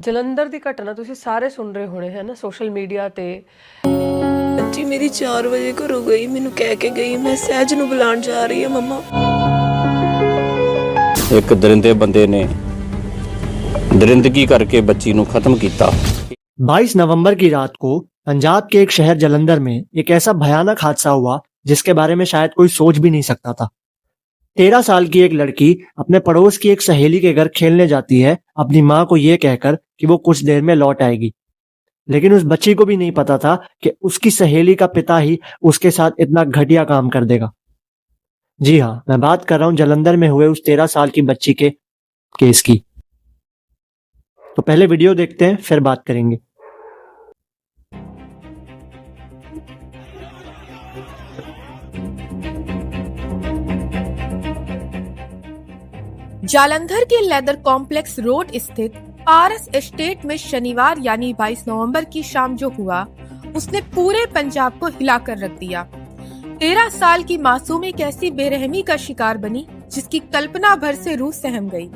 ਜਲੰਧਰ ਦੀ ਘਟਨਾ ਤੁਸੀਂ ਸਾਰੇ ਸੁਣ ਰਹੇ ਹੋਣੇ ਹੈ ਨਾ ਸੋਸ਼ਲ ਮੀਡੀਆ ਤੇ। ਬੱਚੀ ਮੇਰੀ 4 ਵਜੇ ਘਰੋਂ ਗਈ, ਮੈਨੂੰ ਕਹਿ ਕੇ ਗਈ ਮੈਂ ਸਹਿਜ ਨੂੰ ਬੁਲਾਉਣ ਜਾ ਰਹੀ ਹਾਂ ਮੰਮਾ। एक दरिंदे बंदे ने दरिंदगी करके बच्ची नू खत्म किया। 22 नवंबर की रात को पंजाब के एक शहर जलंधर में एक ऐसा भयानक हादसा हुआ जिसके बारे में शायद कोई सोच भी नहीं सकता था। 13 साल की एक लड़की अपने पड़ोस की एक सहेली के घर खेलने जाती है अपनी माँ को ये कहकर कि वो कुछ देर में लौट आएगी। लेकिन उस बच्ची को भी नहीं पता था कि उसकी सहेली का पिता ही उसके साथ इतना घटिया काम कर देगा। जी हाँ, मैं बात कर रहा हूं जलंधर में हुए उस 13 साल की बच्ची के केस की। तो पहले वीडियो देखते हैं फिर बात करेंगे। जालंधर के लेदर कॉम्प्लेक्स रोड स्थित पारस एस्टेट में शनिवार यानी 22 नवंबर की शाम जो हुआ उसने पूरे पंजाब को हिलाकर रख दिया। 13 साल की मासूम एक ऐसी बेरहमी का शिकार बनी जिसकी कल्पना भर से रूह सहम गई।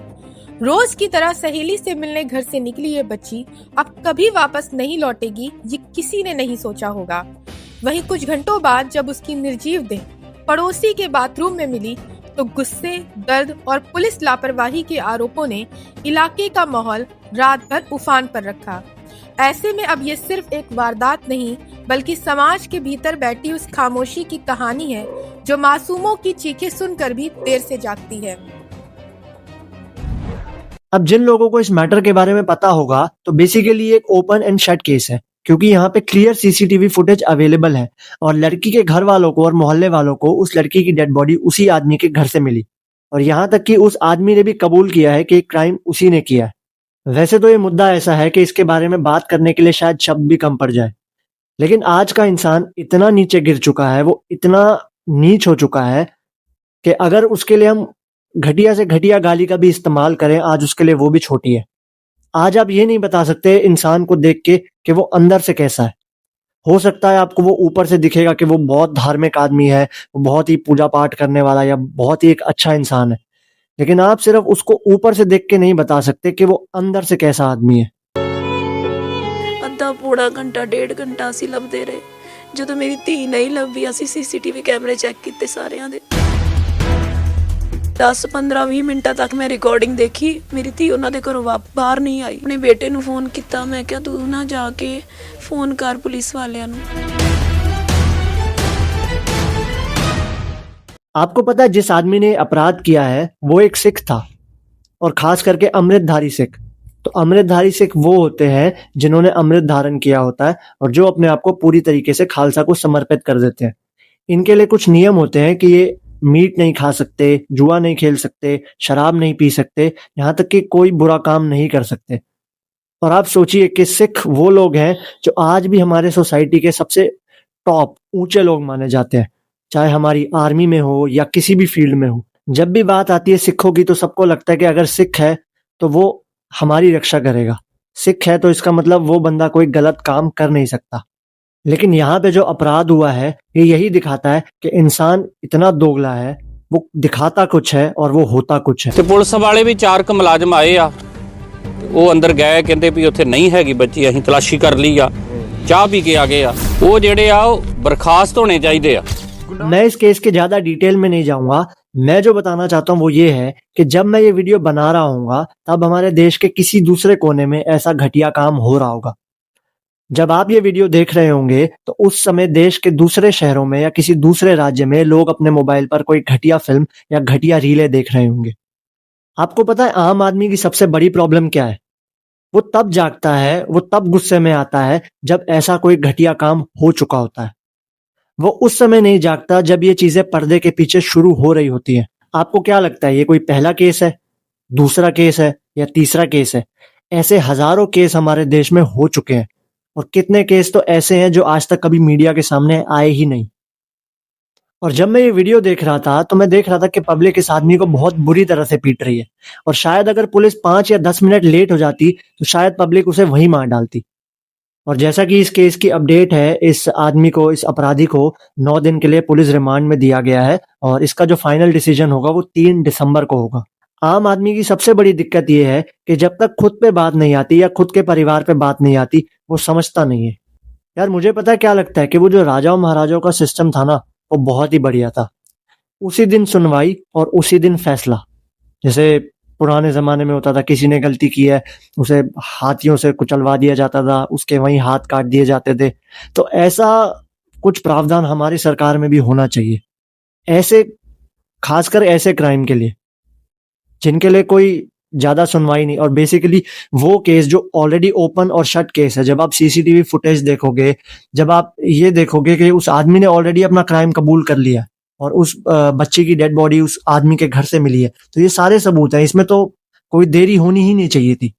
रोज की तरह सहेली से मिलने घर से निकली ये बच्ची अब कभी वापस नहीं लौटेगी, ये किसी ने नहीं सोचा होगा। वहीं कुछ घंटों बाद जब उसकी निर्जीव देह पड़ोसी के बाथरूम में मिली तो गुस्से, दर्द और पुलिस लापरवाही के आरोपों ने इलाके का माहौल रात भर उफान पर रखा। ऐसे में अब ये सिर्फ एक वारदात नहीं बल्कि समाज के भीतर बैठी उस खामोशी की कहानी है जो मासूमों की चीखें सुनकर भी देर से जागती है। अब जिन लोगों को इस मैटर के बारे में पता होगा तो बेसिकली एक ओपन एंड शट केस है, क्योंकि यहाँ पे क्लियर सीसीटीवी फुटेज अवेलेबल है और लड़की के घर वालों को और मोहल्ले वालों को उस लड़की की डेड बॉडी उसी आदमी के घर से मिली और यहाँ तक कि उस आदमी ने भी कबूल किया है कि क्राइम उसी ने किया है। वैसे तो ये मुद्दा ऐसा है कि इसके बारे में बात करने के लिए शायद शब्द भी कम पड़ जाए, लेकिन आज का इंसान इतना नीचे गिर चुका है, वो इतना नीच हो चुका है कि अगर उसके लिए हम घटिया से घटिया गाली का भी इस्तेमाल करें आज उसके लिए वो भी छोटी है। आज आप ये नहीं बता सकते इंसान को देख के कि वो अंदर से कैसा है। हो सकता है आपको वो ऊपर से दिखेगा कि वो बहुत धार्मिक आदमी है, वो बहुत ही पूजा पाठ करने वाला या बहुत ही एक अच्छा इंसान है, लेकिन आप सिर्फ उसको ऊपर से देख के नहीं बता सकते कि वो अंदर से कैसा आदमी है। ਅੱਧਾ ਪੌਣਾ ਘੰਟਾ 1.5 ਘੰਟਾ ਅਸੀਂ ਲੱਭਦੇ ਰਹੇ। ਜਦੋਂ ਮੇਰੀ ਧੀ ਨਹੀਂ ਲੱਭੀ ਅਸੀਂ ਸੀਸੀਟੀਵੀ ਕੈਮਰੇ ਚੈੱਕ ਕੀਤੇ ਸਾਰਿਆਂ ਦੇ। 10-15-20 ਮਿੰਟਾਂ ਤੱਕ ਮੈਂ ਰਿਕਾਰਡਿੰਗ ਦੇਖੀ, ਮੇਰੀ ਧੀ ਉਹਨਾਂ ਦੇ ਘਰੋਂ ਬਾਹਰ ਨਹੀਂ ਆਈ। ਆਪਣੇ ਬੇਟੇ ਨੂੰ ਫੋਨ ਕੀਤਾ, ਮੈਂ ਕਿਹਾ ਤੂੰ ਨਾ ਜਾ ਕੇ ਫੋਨ ਕਰ ਪੁਲਿਸ ਵਾਲਿਆਂ ਨੂੰ। आपको पता है जिस आदमी ने अपराध किया है वो एक सिख था, और खास करके अमृतधारी सिख। तो अमृतधारी सिख वो होते हैं जिन्होंने अमृत धारण किया होता है और जो अपने आप को पूरी तरीके से खालसा को समर्पित कर देते हैं। इनके लिए कुछ नियम होते हैं कि ये मीट नहीं खा सकते, जुआ नहीं खेल सकते, शराब नहीं पी सकते, यहाँ तक कि कोई बुरा काम नहीं कर सकते। और आप सोचिए कि सिख वो लोग हैं जो आज भी हमारे सोसाइटी के सबसे टॉप ऊंचे लोग माने जाते हैं, चाहे हमारी आर्मी में हो या किसी भी फील्ड में हो। जब भी बात आती है सिखों की तो सबको लगता है कि अगर सिख है तो वो हमारी रक्षा करेगा, सिख है तो इसका मतलब वो बंदा कोई गलत काम कर नहीं सकता। लेकिन यहाँ पे जो अपराध हुआ है ये यही दिखाता है कि इंसान इतना दोगला है, वो दिखाता कुछ है और वो होता कुछ है। ਤੇ ਪੁਲਿਸ ਵਾਲੇ ਵੀ 4 ਕੁ ਮੁਲਾਜ਼ਮ ਆਏ ਆ, ਉਹ ਅੰਦਰ ਗਏ, ਕਹਿੰਦੇ ਵੀ ਉੱਥੇ ਨਹੀਂ ਹੈਗੀ ਬੱਚੀ, ਅਸੀਂ ਤਲਾਸ਼ੀ ਕਰ ਲਈ ਆ, ਚਾਹ ਪੀ ਕੇ ਆ ਗਏ ਆ। ਉਹ ਜਿਹੜੇ ਆ ਉਹ ਬਰਖਾਸਤ ਹੋਣੇ ਚਾਹੀਦੇ ਆ। मैं इस केस के ज्यादा डिटेल में नहीं जाऊंगा। मैं जो बताना चाहता हूँ वो ये है कि जब मैं ये वीडियो बना रहा हूँगा तब हमारे देश के किसी दूसरे कोने में ऐसा घटिया काम हो रहा होगा। जब आप ये वीडियो देख रहे होंगे तो उस समय देश के दूसरे शहरों में या किसी दूसरे राज्य में लोग अपने मोबाइल पर कोई घटिया फिल्म या घटिया रीलें देख रहे होंगे। आपको पता है आम आदमी की सबसे बड़ी प्रॉब्लम क्या है? वो तब जागता है, वो तब गुस्से में आता है जब ऐसा कोई घटिया काम हो चुका होता है। वो उस समय नहीं जागता जब ये चीजें पर्दे के पीछे शुरू हो रही होती हैं। आपको क्या लगता है ये कोई पहला केस है, दूसरा केस है या तीसरा केस है? ऐसे हजारों केस हमारे देश में हो चुके हैं और कितने केस तो ऐसे हैं जो आज तक कभी मीडिया के सामने आए ही नहीं। और जब मैं ये वीडियो देख रहा था तो मैं देख रहा था कि पब्लिक इस आदमी को बहुत बुरी तरह से पीट रही है और शायद अगर पुलिस 5 या 10 मिनट लेट हो जाती तो शायद पब्लिक उसे वहीं मार डालती। और जैसा कि इस केस की अपडेट है, इस आदमी को, इस अपराधी को 9 दिन के लिए पुलिस रिमांड में दिया गया है और इसका जो फाइनल डिसीजन होगा वो 3 दिसंबर को होगा। आम आदमी की सबसे बड़ी दिक्कत ये है कि जब तक खुद पे बात नहीं आती या खुद के परिवार पे बात नहीं आती, वो समझता नहीं है। यार मुझे पता है क्या लगता है कि वो जो राजाओं महाराजाओं का सिस्टम था ना, वो बहुत ही बढ़िया था। उसी दिन सुनवाई और उसी दिन फैसला। जैसे पुराने ज़माने में होता था, किसी ने गलती की है, उसे हाथियों से कुचलवा दिया जाता था, उसके वहीं हाथ काट दिए जाते थे। तो ऐसा कुछ प्रावधान हमारी सरकार में भी होना चाहिए। ऐसे खासकर ऐसे क्राइम के लिए, जिनके लिए कोई ज़्यादा सुनवाई नहीं, और बेसिकली वो केस जो ऑलरेडी ओपन और शट केस है। जब आप सीसीटीवी फुटेज देखोगे, जब आप ये देखोगे कि उस आदमी ने ऑलरेडी अपना क्राइम कबूल कर लिया है और उस बच्चे की डेड बॉडी उस आदमी के घर से मिली है, तो ये सारे सबूत हैं। इसमें तो कोई देरी होनी ही नहीं चाहिए थी।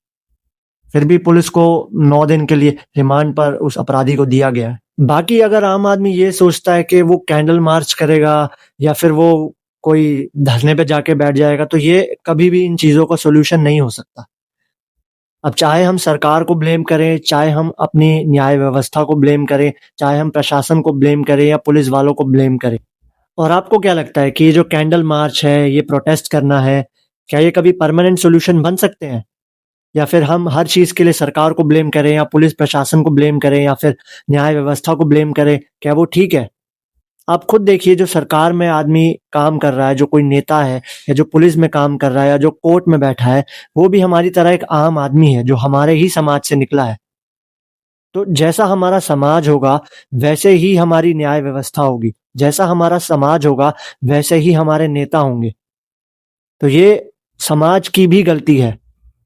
फिर भी पुलिस को 9 दिन के लिए रिमांड पर उस अपराधी को दिया गया है। बाकी अगर आम आदमी ये सोचता है कि वो कैंडल मार्च करेगा या फिर वो कोई धरने पे जाके बैठ जाएगा, तो ये कभी भी इन चीज़ों का सॉल्यूशन नहीं हो सकता। अब चाहे हम सरकार को ब्लेम करें, चाहे हम अपनी न्याय व्यवस्था को ब्लेम करें, चाहे हम प्रशासन को ब्लेम करें या पुलिस वालों को ब्लेम करें। और आपको क्या लगता है कि ये जो कैंडल मार्च है, ये प्रोटेस्ट करना है, क्या ये कभी परमानेंट सॉल्यूशन बन सकते हैं? या फिर हम हर चीज़ के लिए सरकार को ब्लेम करें या पुलिस प्रशासन को ब्लेम करें या फिर न्याय व्यवस्था को ब्लेम करें, क्या वो ठीक है? आप खुद देखिए, जो सरकार में आदमी काम कर रहा है, जो कोई नेता है या जो पुलिस में काम कर रहा है या जो कोर्ट में बैठा है, वो भी हमारी तरह एक आम आदमी है जो हमारे ही समाज से निकला है। तो जैसा हमारा समाज होगा वैसे ही हमारी न्याय व्यवस्था होगी, जैसा हमारा समाज होगा वैसे ही हमारे नेता होंगे। तो ये समाज की भी गलती है।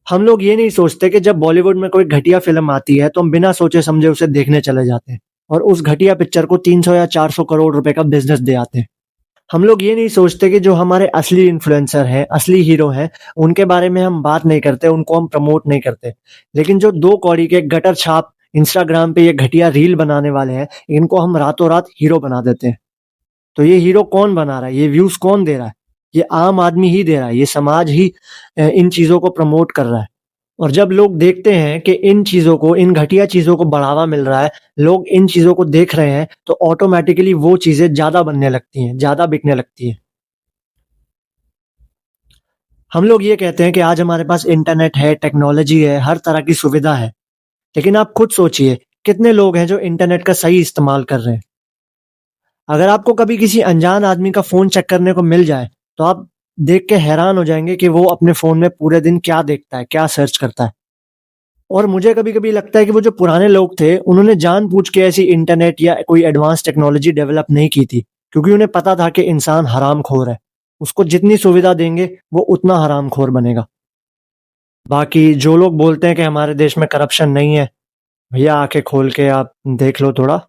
हम लोग ये नहीं सोचते कि जब बॉलीवुड में कोई घटिया फिल्म आती है तो हम बिना सोचे समझे उसे देखने चले जाते हैं और उस घटिया पिक्चर को 300 या 400 करोड़ रुपए का बिजनेस दे आते हैं। हम लोग ये नहीं सोचते कि जो हमारे असली इन्फ्लुएंसर हैं, असली हीरो हैं, उनके बारे में हम बात नहीं करते, उनको हम प्रमोट नहीं करते। लेकिन जो 2 कौड़ी के गटर छाप इंस्टाग्राम पे ये घटिया रील बनाने वाले हैं, इनको हम रातों रात हीरो बना देते हैं। तो ये हीरो कौन बना रहा है? ये व्यूज कौन दे रहा है? ये आम आदमी ही दे रहा है। ये समाज ही इन चीजों को प्रमोट कर रहा है। और जब लोग देखते हैं कि इन चीजों को, इन घटिया चीजों को बढ़ावा मिल रहा है, लोग इन चीजों को देख रहे हैं, तो ऑटोमेटिकली वो चीजें ज्यादा बनने लगती हैं, ज्यादा बिकने लगती हैं। हम लोग ये कहते हैं कि आज हमारे पास इंटरनेट है, टेक्नोलॉजी है, हर तरह की सुविधा है। लेकिन आप खुद सोचिए, कितने लोग हैं जो इंटरनेट का सही इस्तेमाल कर रहे हैं? अगर आपको कभी किसी अनजान आदमी का फोन चेक करने को मिल जाए, तो आप देख के हैरान हो जाएंगे कि वो अपने फोन में पूरे दिन क्या देखता है, क्या सर्च करता है। और मुझे कभी-कभी लगता है कि वो जो पुराने लोग थे, उन्होंने जानबूझ के ऐसी इंटरनेट या कोई एडवांस टेक्नोलॉजी डेवलप नहीं की थी, क्योंकि उन्हें पता था कि इंसान हरामखोर है। उसको जितनी सुविधा देंगे, वो उतना हरामखोर बनेगा। बाकी जो लोग बोलते हैं कि हमारे देश में करप्शन नहीं है, भैया आंखें खोल के आप देख लो थोड़ा।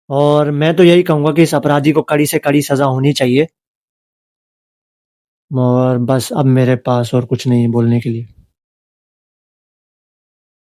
और मैं तो यही कहूँगा कि इस अपराधी को कड़ी से कड़ी सज़ा होनी चाहिए। और बस अब मेरे पास और कुछ नहीं है बोलने के लिए।